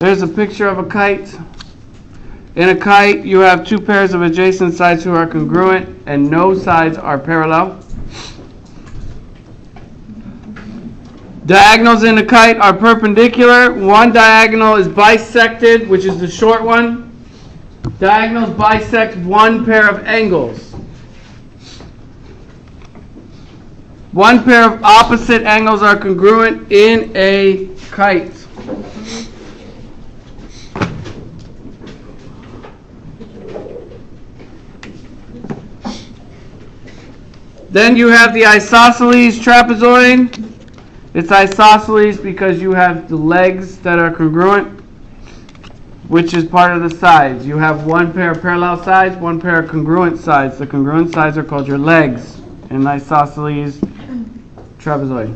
There's a picture of a kite. In a kite, you have two pairs of adjacent sides who are congruent and no sides are parallel. Diagonals in a kite are perpendicular. One diagonal is bisected, which is the short one. Diagonals bisect one pair of angles. One pair of opposite angles are congruent in a kite. Then you have the isosceles trapezoid. It's isosceles because you have the legs that are congruent, which is part of the sides. You have one pair of parallel sides, one pair of congruent sides. The congruent sides are called your legs in isosceles trapezoid.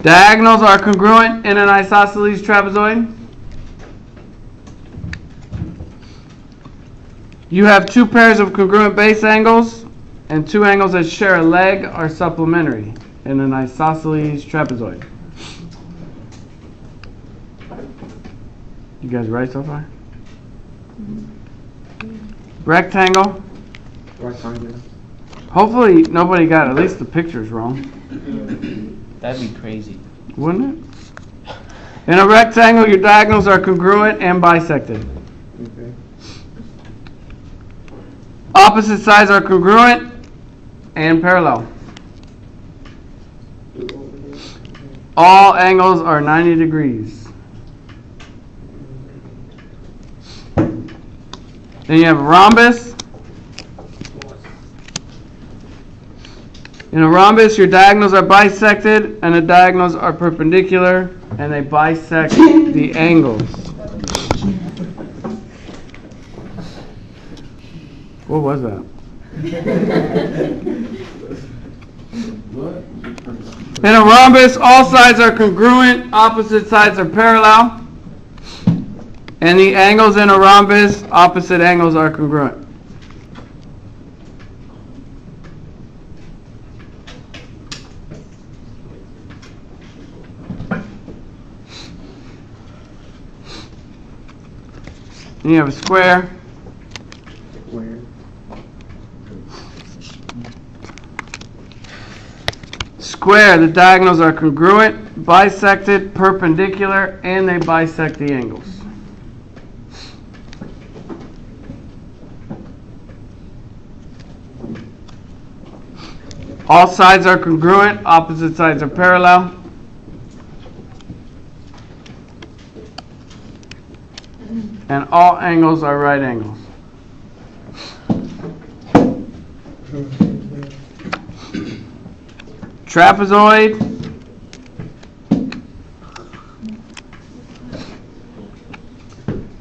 Diagonals are congruent in an isosceles trapezoid. You have two pairs of congruent base angles, and two angles that share a leg are supplementary in an isosceles trapezoid. You guys right so far? Rectangle. Rectangle. Hopefully nobody got at least the pictures wrong. That'd be crazy. Wouldn't it? In a rectangle, your diagonals are congruent and bisected. Okay. Opposite sides are congruent and parallel. All angles are 90 degrees. Then you have a rhombus. In a rhombus, your diagonals are bisected and the diagonals are perpendicular and they bisect the angles. What was that? In a rhombus, all sides are congruent, opposite sides are parallel. And the angles in a rhombus, opposite angles are congruent. And you have a square. Square, the diagonals are congruent, bisected, perpendicular, and they bisect the angles. All sides are congruent, opposite sides are parallel. And all angles are right angles. Trapezoid.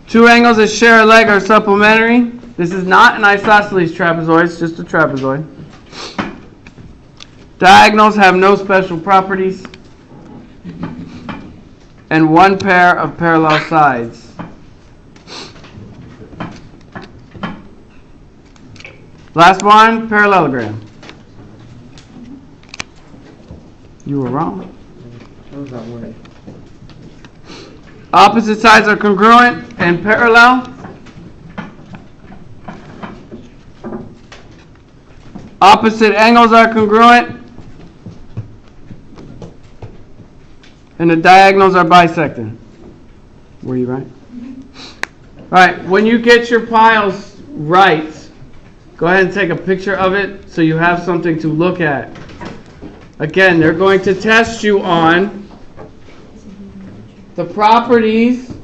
Two angles that share a leg are supplementary. This is not an isosceles trapezoid, it's just a trapezoid. Diagonals have no special properties. And one pair of parallel sides. Last one, parallelogram. You were wrong. What was that word? Opposite sides are congruent and parallel. Opposite angles are congruent. And the diagonals are bisected. Were you right? Alright, when you get your piles right, go ahead and take a picture of it so you have something to look at. Again, they're going to test you on the properties